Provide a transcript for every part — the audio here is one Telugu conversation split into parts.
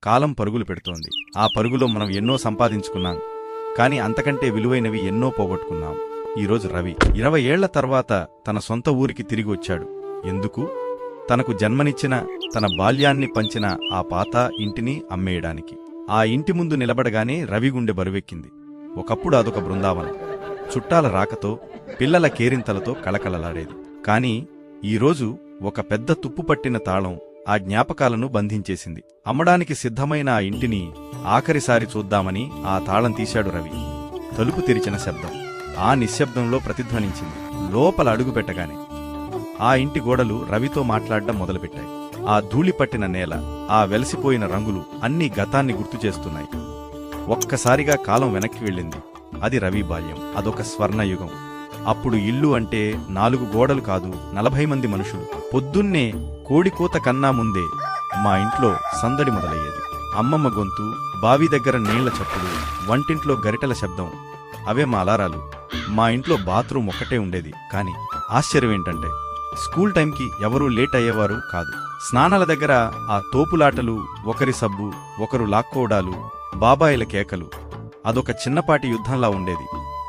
కాలం పరుగులు పెడుతోంది. ఆ పరుగులో మనం ఎన్నో సంపాదించుకున్నాం, కాని అంతకంటే విలువైనవి ఎన్నో పోగొట్టుకున్నాం. ఈరోజు రవి 20 ఏళ్ల తర్వాత తన సొంత ఊరికి తిరిగి వచ్చాడు. ఎందుకు? తనకు జన్మనిచ్చిన, తన బాల్యాన్ని పంచిన ఆ పాత ఇంటిని అమ్మేయడానికి. ఆ ఇంటి ముందు నిలబడగానే రవి గుండె బరువెక్కింది. ఒకప్పుడు అదొక బృందావనం. చుట్టాల రాకతో, పిల్లల కేరింతలతో కళకళలాడేది. కాని ఈరోజు ఒక పెద్ద తుప్పుపట్టిన తాళం ఆ జ్ఞాపకాలను బంధించేసింది. అమ్మడానికి సిద్ధమైన ఆ ఇంటిని ఆఖరిసారి చూద్దామని ఆ తాళం తీశాడు రవి. తలుపు తెరిచిన శబ్దం ఆ నిశ్శబ్దంలో ప్రతిధ్వనించింది. లోపల అడుగుపెట్టగానే ఆ ఇంటి గోడలు రవితో మాట్లాడడం మొదలుపెట్టాయి. ఆ ధూళిపట్టిన నేల, ఆ వెలసిపోయిన రంగులు అన్నీ గతాన్ని గుర్తుచేస్తున్నాయి. ఒక్కసారిగా కాలం వెనక్కి వెళ్ళింది. అది రవి బాల్యం. అదొక స్వర్ణయుగం. అప్పుడు ఇల్లు అంటే 4 గోడలు కాదు, 40 మంది మనుషులు. పొద్దున్నే కోడికోత కన్నా ముందే మా ఇంట్లో సందడి మొదలయ్యేది. అమ్మమ్మ గొంతు, బావి దగ్గర నీళ్ల చప్పుడు, వంటింట్లో గరిటెల శబ్దం, అవే మా అలారాలు. మా ఇంట్లో బాత్రూమ్ ఒక్కటే ఉండేది. కాని ఆశ్చర్యమేంటంటే స్కూల్ టైంకి ఎవరూ లేట్ అయ్యేవారు కాదు. స్నానాల దగ్గర ఆ తోపులాటలు, ఒకరి సబ్బు ఒకరు లాక్కోవడాలు, బాబాయిల కేకలు, అదొక చిన్నపాటి యుద్ధంలా ఉండేది.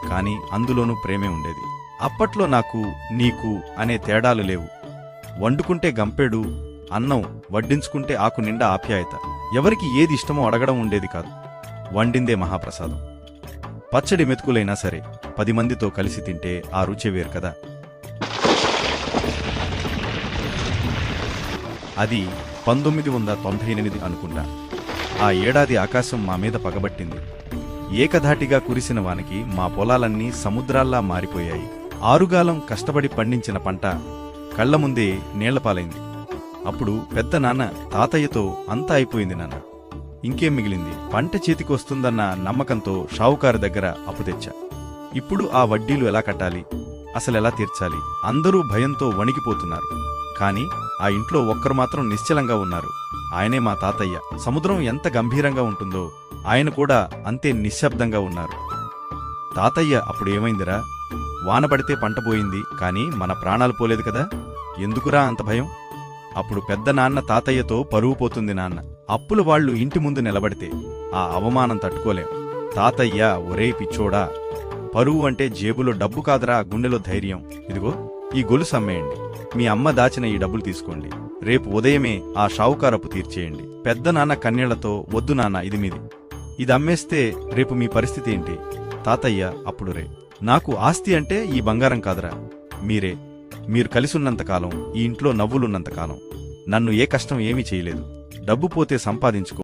కాని అందులోనూ ప్రేమే ఉండేది. అప్పట్లో నాకు, నీకు అనే తేడాలు లేవు. వండుకుంటే గంపెడు అన్నం, వడ్డించుకుంటే ఆకు నిండా ఆప్యాయత. ఎవరికి ఏది ఇష్టమో అడగడం ఉండేది కాదు. వండిందే మహాప్రసాదం. పచ్చడి మెతుకులైనా సరే 10 మందితో కలిసి తింటే ఆ రుచి వేరు కదా. అది 1998 అనుకుంటా. ఆ ఏడాది ఆకాశం మా మీద పగబట్టింది. ఏకధాటిగా కురిసిన వానికి మా పొలాలన్నీ సముద్రాల్లా మారిపోయాయి. ఆరుగాలం కష్టపడి పండించిన పంట కళ్ల ముందే నీళ్లపాలైంది. అప్పుడు పెద్ద నాన్న తాతయ్యతో అంతా అయిపోయింది నాన్న, ఇంకేం మిగిలింది? పంట చేతికొస్తుందన్న నమ్మకంతో షావుకారు దగ్గర అప్పు తెచ్చా. ఇప్పుడు ఆ వడ్డీలు ఎలా కట్టాలి, అసలెలా తీర్చాలి? అందరూ భయంతో వణికిపోతున్నారు. కాని ఆ ఇంట్లో ఒక్కరు మాత్రం నిశ్చలంగా ఉన్నారు. ఆయనే మా తాతయ్య. సముద్రం ఎంత గంభీరంగా ఉంటుందో ఆయన కూడా అంతే నిశ్శబ్దంగా ఉన్నారు. తాతయ్య, అప్పుడు ఏమైందిరా? వాన పడితే పంట పోయింది, కాని మన ప్రాణాలు పోలేదు కదా, ఎందుకురా అంత భయం? అప్పుడు పెద్ద నాన్న తాతయ్యతో పరువు పోతుంది నాన్న. అప్పుల వాళ్లు ఇంటి ముందు నిలబడితే ఆ అవమానం తట్టుకోలేం. తాతయ్య, ఒరే పిచ్చోడా, పరువు అంటే జేబులో డబ్బు కాదురా, గుండెలో ధైర్యం. ఇదిగో ఈ గొలుసు అమ్మేయండి. మీ అమ్మ దాచిన ఈ డబ్బులు తీసుకోండి. రేపు ఉదయమే ఆ షావుకారప్పు తీర్చేయండి. పెద్ద నాన్న కన్నీళ్లతో, వద్దు నాన్న, ఇది మీది. ఇది అమ్మేస్తే రేపు మీ పరిస్థితి ఏంటి? తాతయ్య అప్పుడు, రే, నాకు ఆస్తి అంటే ఈ బంగారం కాదురా, మీరే. మీరు కలిసున్నంతకాలం, ఈ ఇంట్లో నవ్వులున్నంతకాలం నన్ను ఏ కష్టం ఏమీ చేయలేదు. డబ్బు పోతే సంపాదించుకో.